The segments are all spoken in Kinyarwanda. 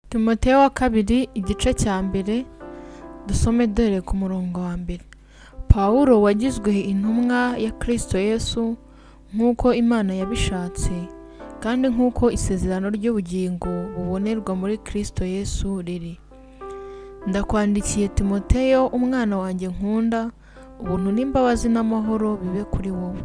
Timoteyo wa kabiri igice cya mbere dusome dore ku murongo wa mbere. Pawulo wagizwe intumwa ya Kristo Yesu nk'uko Imana yabishatse kandi nk'uko isezerano ry'ubugingo bubonerwa muri Kristo Yesu riri. Ndakwandikiye Timoteyo umwana wanjye nkunda, ubuntu n'imbabazi n'amahoro bibe kuri wowe,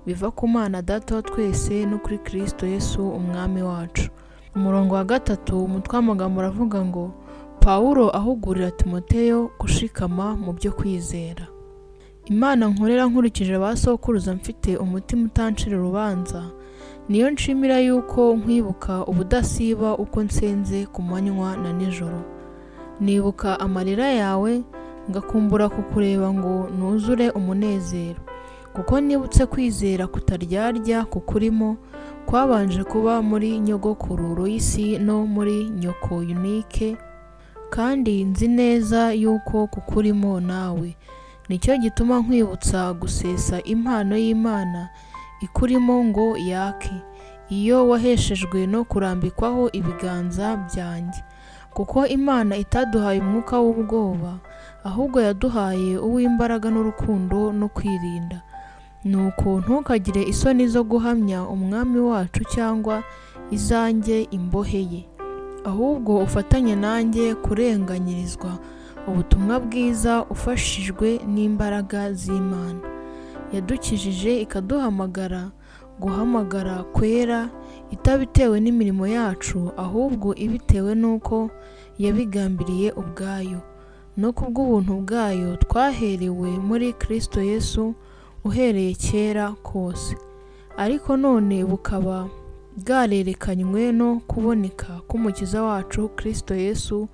biva ku Mana Data wa twese no kuri Kristo Yesu umwami wacu. Umurongo wa gatatu umutwe w'amagambo uravuga ngo Pawulo ahugurira Timoteyo gushikama mu byo kwizera. Imana nkorera nkurikije ba sokuruza mfite umutima utancira urubanza, niyo nshimira yuko nkwibuka ubudasiba uko nsenze ku manywa na nijoro. Nibuka amarira yawe, ngakumbura kukureba ngo nuzure umunezero, kuko nibutse kwizera kutaryarya kukurimo kwabanje kuba muri nyogokuru Loyisi no muri nyoko Yunike, kandi nzi neza yuko kukurimo nawe. Nicyo gituma nkwibutsa gusesa impano y'Imana ikurimo ngo yake, iyo waheshejwe no kurambikwaho ibiganza byanjye. Kuko Imana itaduhaye umwuka w'ubwoba, ahubwo yaduhaye uw'imbaraga n'urukundo no kwirinda. Nuko ntukagire isoni zo guhamya umwami wacu cyangwa izanjye imbohe ye, ahubwo ufatanye nanjye kurenganyirizwa ubutumwa bwiza ufashijwe n'imbaraga z'Imana. Yadukijije ikaduhamagara guhamagara kwera, itabitewe n'imirimo yacu, ahubwo ibitewe n'uko yabigambiriye ubwayo. No kubw'ubuntu bwayo twaherewe muri Kristo Yesu uhereye kera kose, ariko none bukaba bwarerekanywe no kuboneka k'umukiza wacu Kristo Yesu,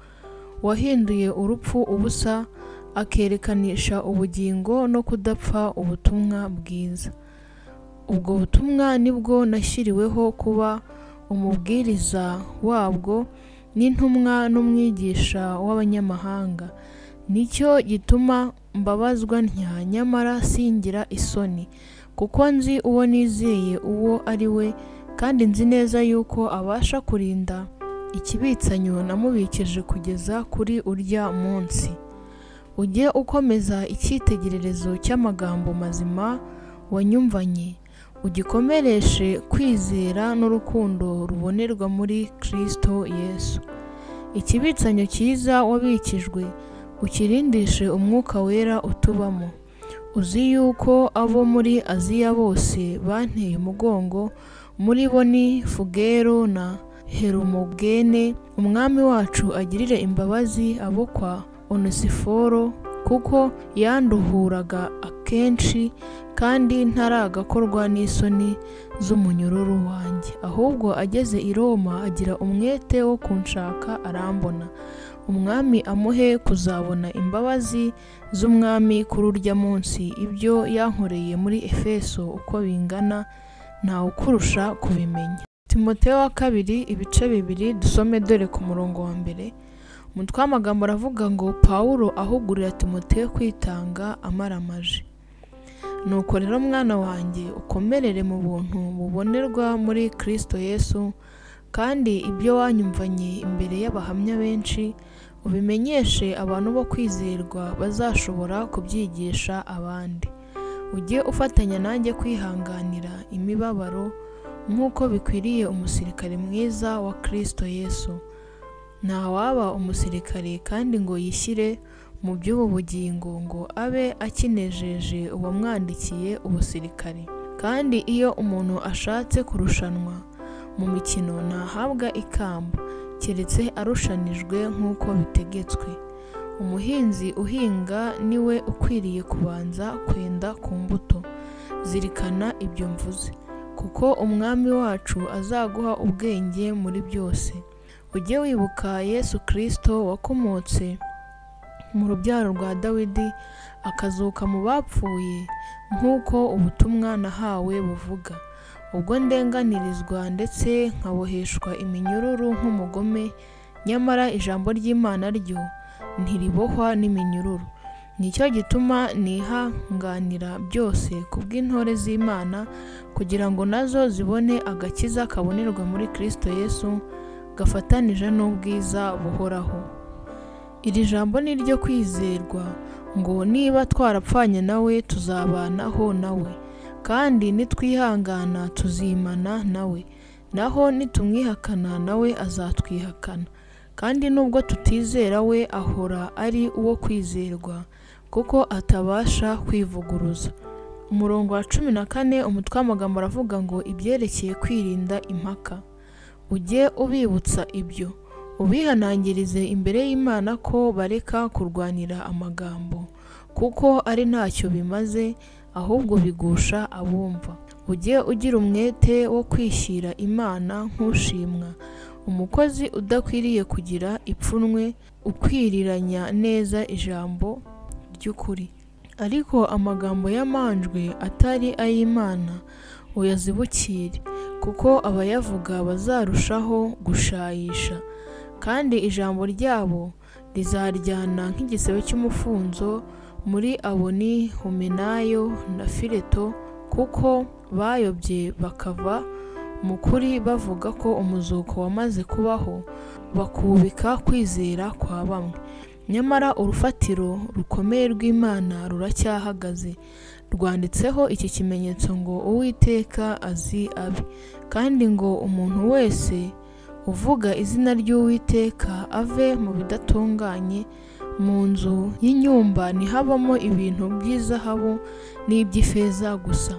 wahinduye urupfu ubusa akerekanisha ubugingo no kudapfa ubutumwa bwiza. Ubwo butumwa nibwo nashyiriweho kuba umubwiriza wabwo n'intumwa n'umwigisha w'abanyamahanga. Nicyo gituma mbabazwa ntya, nyamara singira isoni, kuko nzi uwo nizeye uwo ari we, kandi nzi neza yuko abasha kurinda ikibitsanyo namubikije kugeza kuri urya munsi. Ujye ukomeza icyitegererezo cy'amagambo mazima wanyumvanye, ugikomereshe kwizera n'urukundo rubonerwa muri Kristo Yesu. Ikibitsanyo cyiza wabikijwe ukirindishe umwuka wera utubamo. Uzi yuko abo muri Aziya bose banteye umugongo, muri bo ni Fugero na Herumogene. Umwami wacu agirire imbabazi abo kwa Onesiforo, kuko yanduhuraga akenshi kandi ntaragakorwa n'isoni z'umunyururu wanjye. Ahubwo ageze i Roma agira umwete wo kunshaka arambona. Umwami amuhe kuzabona imbabazi z'umwami kuri urya munsi. Ibyo yankoreye muri Efeso uko bingana ntawe ukurusha kubimenya. Timoteyo wa kabiri ibice bibiri dusome dore ku murongo wa mbere. Umutwe w'amagambo aravuga ngo Pawulo ahugurira Timoteyo kwitanga amaramaje. Nuko rero mwana wanjye ukomerere mu buntu bubonerwa muri Kristo Yesu, kandi ibyo wanyumvanye imbere y'abahamya benshi ubimenyeshe abantu bo kwizerwa bazashobora kubyigisha abandi. Ujye ufatanya nanjye kwihanganira imibabaro nk'uko bikwiriye umusirikare mwiza wa Kristo Yesu. Nta waba umusirikare kandi ngo yishyire mu by'ubu bugingo ngo abe akinejeje uwamwandikiye ubusirikare. Kandi iyo umuntu ashatse kurushanwa mu mikino ntahabwa ikamba, keretse arushanijwe nk'uko bitegetswe. Umuhinzi uhinga niwe ukwiriye kubanza kwenda ku mbuto. Zirikana ibyo mvuze, kuko umwami wacu azaguha ubwenge muri byose. Ujye wibuka Yesu Kristo wakomotse mu rubyaro rwa Dawidi, akazuka mu bapfuye nk'uko ubutumwa nahawe buvuga. Ubwo ndenganirizwa ndetse nkaboheshwa iminyururu nk'umugome, nyamara ijambo ry'Imana ryo ntiribohwa n'iminyururu. Nicyo gituma nihanganira byose kubw'intore z'Imana, kugira ngo nazo zibone agakiza kabonerwa muri Kristo Yesu, gafatanije n'ubwiza buhoraho. Iri jambo ni ryo kwizerwa, ngo niba twarapfanye nawe tuzabanaho nawe, kandi nitwihangana tuzimana nawe, naho nitumwihakana nawe azatwihakana. Kandi nubwo tutizera we ahora ari uwo kwizerwa, kuko atabasha kwivuguruza. Umurongo wa 14 umutwe w'amagambo aravuga ngo ibyerekeye kwirinda impaka. Ujye ubibutsa ibyo, ubihanangirize imbere y'Imana ko bareka kurwanira amagambo, kuko ari ntacyo bimaze, ahubwo bigusha abumva. Ujye ugira umwete wo kwishyira Imana nk'ushimwa, umukozi udakwiriye kugira ipfunwe, ukwiriranya neza ijambo ry'ukuri. Ariko amagambo y'amanjwe atari ay'Imana uyazibukire, kuko abayavuga bazarushaho gushayisha, kandi ijambo ryabo rizaryana nk'igisebe cy'umufunzo muri Aboni, Humenayo na Fileto, kuko bayobye bakava mu kuri bavuga ko umuzuko wamaze kubaho, bakubika kwizera kwa bamwe. Nyamara urufatiro rukomeye rw'Imana ruracyahagaze, rwanditseho iki kimenyetso ngo Uwiteka azi abe, kandi ngo umuntu wese uvuga izina ry'Uwiteka ave mu bidatunganye. Mu nzu y'inyumba ntihabamo ibintu by'izahabu n'iby'ifeza gusa,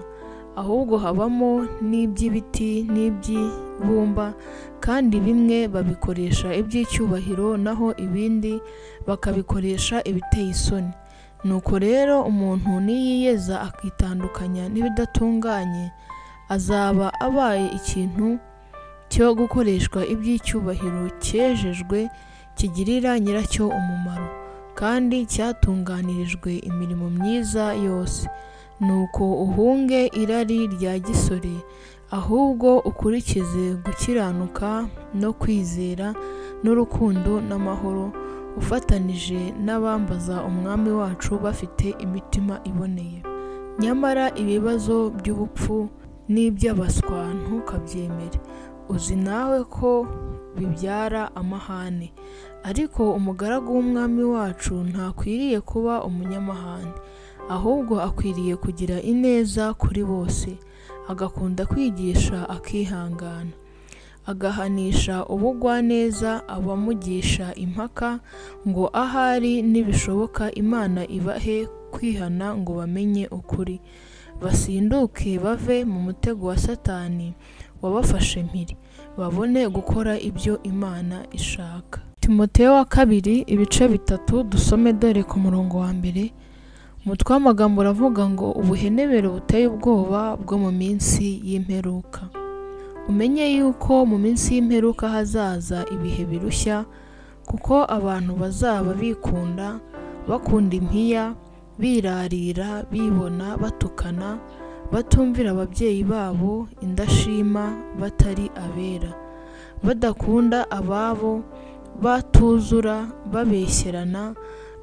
ahubwo habamo n'iby'ibiti n'iby'ibumba, kandi bimwe babikoresha iby'icyubahiro, naho ibindi bakabikoresha ibiteye isoni. Nuko rero umuntu niyiyeza akitandukanya n'ibidatunganye, azaba abaye ikintu cyo gukoreshwa iby'icyubahiro, cyejejwe, kigirira nyiracyo umumaro, kandi cyatunganirijwe imirimo myiza yose. Nuko uhunge irari rya gisore, ahubwo ukurikize gukiranuka no kwizera n'urukundo n'amahoro, ufatanije n'abambaza Umwami wacu bafite imitima iboneye. Nyamara ibibazo by'ubupfu n'iby'abaswa ntukabyemere, uzi nawe ko bibyara amahane. Ariko umugaragu w'Umwami wacu ntakwiriye kuba umunyamahane, ahubwo akwiriye kugira ineza kuri bose, agakunda kwigisha, akihangana, agahanisha ubugwaneza abamugisha impaka, ngo ahari nibishoboka Imana ibahe kwihana ngo bamenye ukuri, basinduke bave mu mutego wa Satani wabafashe mpiri, babone gukora ibyo Imana ishaka. Timoteyo wa 2 ibice 3 dusome dore ku murongo wa 1. Umutwe w'amagambo uravuga ngo ubuhenebere buteye ubwoba bwo mu minsi y'imperuka. Umenye yuko mu minsi y'imperuka hazaza ibihe birushya, kuko abantu bazaba bikunda, bakunda impiya, birarira, bibona, batukana, batumvira ababyeyi babo, indashima, batari abera, badakunda ababo, batuzura, babeshyerana,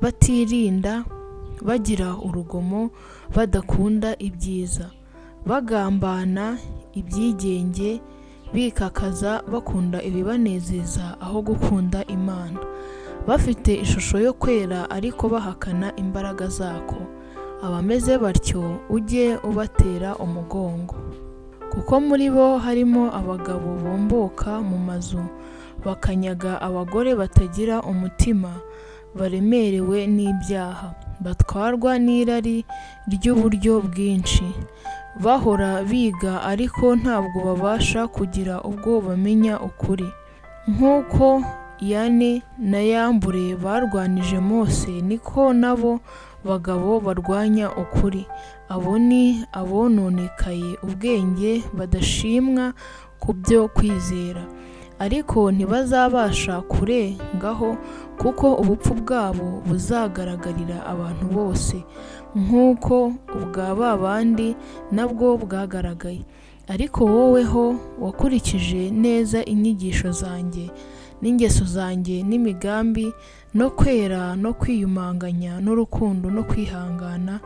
batirinda, bagira urugomo, badakunda ibyiza, bagambana, ibyigenge, bikakaza, bakunda ibibanezeza aho gukunda Imana, bafite ishusho yo kwera ariko bahakana imbaraga zako. Abameze batyo ujye ubatera umugongo, kuko muri bo harimo abagabo bomboka mu mazu, bakanyaga abagore batagira umutima, baremerewe n'ibyaha, batwarwa n'irari ry'uburyo bwinshi, bahora biga ariko ntabwo babasha kugira ubwo bamenya ukuri. Nk'uko Yane na Yambure barwanije Mose, niko nabo bagabo barwanya ukuri. Abo ni abononekaye ubwenge, badashimwa ku byo kwizera, ariko ntibazabasha kurengaho, kuko ubupfu bwabo buzagaragarira abantu bose, nk'uko ubwa ba bandi nabwo bwagaragaye. Ariko woweho wakurikije neza inyigisho zanjye n'ingeso zanjye n'imigambi, no kwera, no kwiyumanganya, n'urukundo, no kwihangana,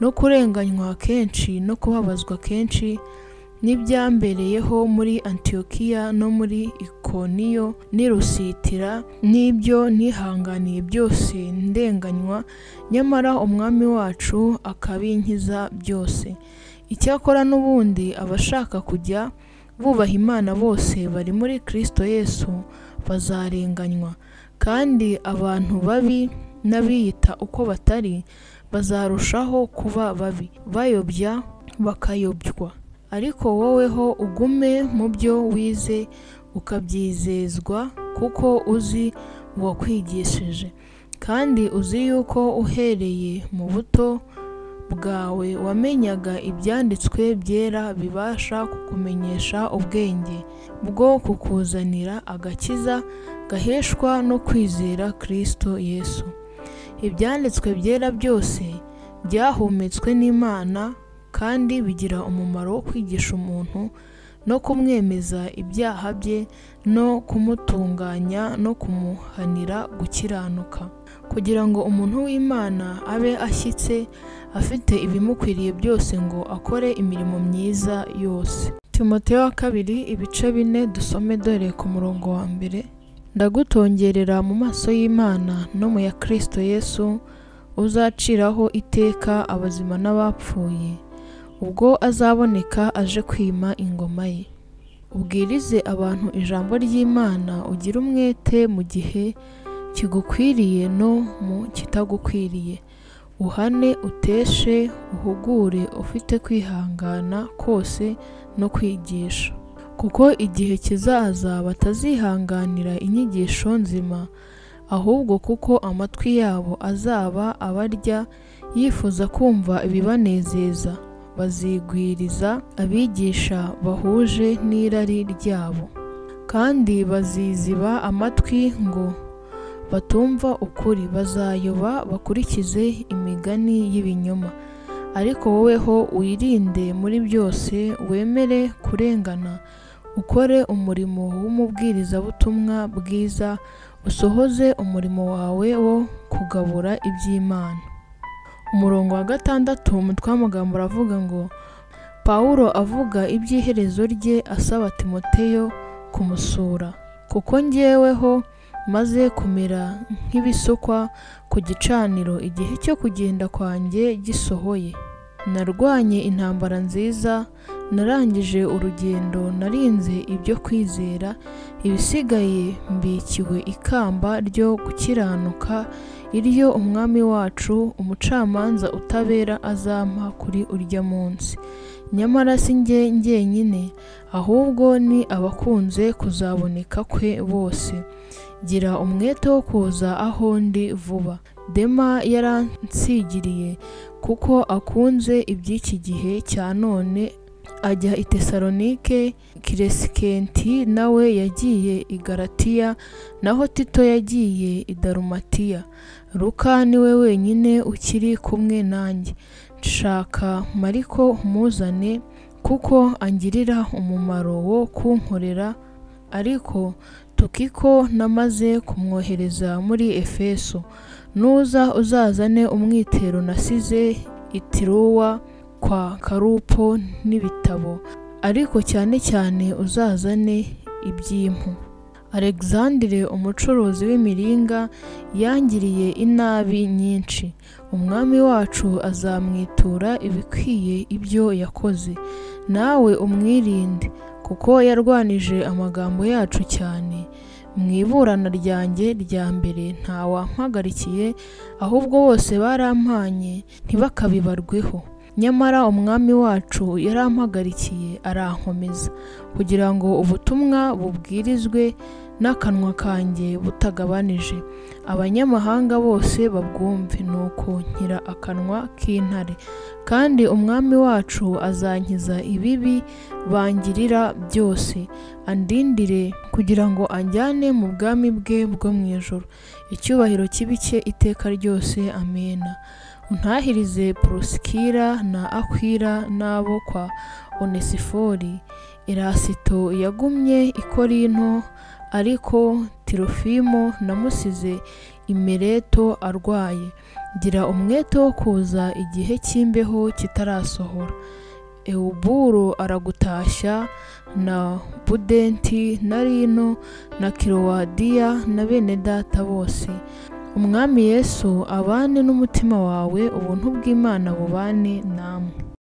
no kurenganywa kenshi, no kubabazwa kenshi, n'ibyambereyeho muri Antiyokiya no muri Ikoniyo n'i Lusitira, n'ibyo nihanganiye byose ndenganywa, nyamara umwami wacu akabinkiza byose. Icyakora n'ubundi abashaka kujya bubaha Imana bose bari muri Kristo Yesu bazarenganywa, kandi abantu babi n'abiyita uko batari bazarushaho kuba babi, bayobya bakayobywa. Ariko woweho ugume mu byo wize ukabyizezwa, kuko uzi uwakwigishije, kandi uzi yuko uhereye mu buto bwawe wamenyaga ibyanditswe byera bibasha kukumenyesha ubwenge bwo kukuzanira agakiza gaheshwa no kwizera Kristo Yesu. Ibyanditswe byera byose byahumetswe n'Imana kandi bigira umumaro wo kwigisha umuntu no kumwemeza ibyaha bye no kumutunganya no kumuhanira gukiranuka, kugira ngo umuntu w'Imana abe ashyitse afite ibimukwiriye byose ngo akore imirimo myiza yose. Timoteyo wa kabiri ibice 4 dusome dore ku murongo wa 1. Ndagutongerera mu maso y'Imana no mu ya Kristo Yesu uzaciraho iteka abazima n'abapfuye, ubwo azaboneka aje kwima ingoma ye. Ubwirize abantu ijambo ry'Imana, ugire umwete mu gihe kigukwiriye no mu kitagukwiriye. Uhane, uteshe, uhugure, ufite kwihangana kose no kwigisha. Kuko igihe kizaza batazihanganira inyigisho nzima, ahubwo kuko amatwi yabo azaba abarya yifuza kumva ibibanezeza, bazigwiriza abigisha bahuje n'irari ryabo, kandi baziziba amatwi ngo batumva ukuri, bazayoba bakurikize imigani y'ibinyoma. Ariko woweho wirinde muri byose, wemere kurengana, ukore umurimo w'umubwirizabutumwa bwiza, usohoze umurimo wawe wo kugabura iby'Imana. Umurongo wa 6 umutwe w'amagambo uravuga ngo Pawulo avuga iby'iherezo rye asaba Timoteyo kumusura. Kuko njyeweho maze kumera nk'ibisukwa ku gicaniro, igihe cyo kugenda kwanjye gisohoye. Narwanye intambara nziza, narangije urugendo, narinze ibyo kwizera, ibisigaye mbikiwe ikamba ryo gukiranuka, iryo umwami wacu umucamanza utabera azampa kuri urya munsi. Nyamara si njye njyenyine, ahubwo ni abakunze kuzaboneka kwe bose. Gira umwete wo kuza aho ndi vuba. Dema yaransigiriye kuko akunze iby'iki gihe cya none, ajya i Tesalonike. Kiresikenti nawe yagiye i Galatiya, naho Tito yagiye i Darumatiya. Luka niwe wenyine ukiri kumwe nanjye. Nshaka Mariko umuzane, kuko angirira umumaro wo kunkorera. Ariko Tukiko namaze kumwohereza muri Efeso. Nuza uzazane umwitero nasize i Tirowa kwa Karupo n'ibitabo, ariko cyane cyane uzazane iby'impu. Alexandre umucuruzi w'imiringa yangiriye inabi nyinshi. Umwami wacu azamwitura ibikwiye ibyo yakoze. Nawe umwirinde, kuko yarwanije amagambo yacu cyane. Mu iburana ryanjye rya mbere ntawampagarikiye, ahubwo bose barampanye ntibakabibarweho. Nyamara umwami wacu yarampagarikiye arankomeza, kugira ngo ubutumwa bubwirizwe n'akanwa kanjye butagabanije, abanyamahanga bose babwumve. Nuko nkira akanwa k'intare, kandi umwami wacu azankiza ibibi bangirira byose, andindire kugira ngo anjyane mu bwami bwe bwo mu ijuru. Icyubahiro kibice iteka ryose. Amena. Untahirize Prusikira na Akwila n'abo kwa Onesifori. Erasito yagumye i Korinto, ariko Tirofimo namusize i Mileto arwaye. Gira umwete wo kuza igihe cy'imbeho kitarasohora. Ewuburo aragutashya, na Budenti na Lino na Kilowadiya na bene data bose. Umwami Yesu abane n'umutima wawe, ubuntu bw'Imana bubane namwe.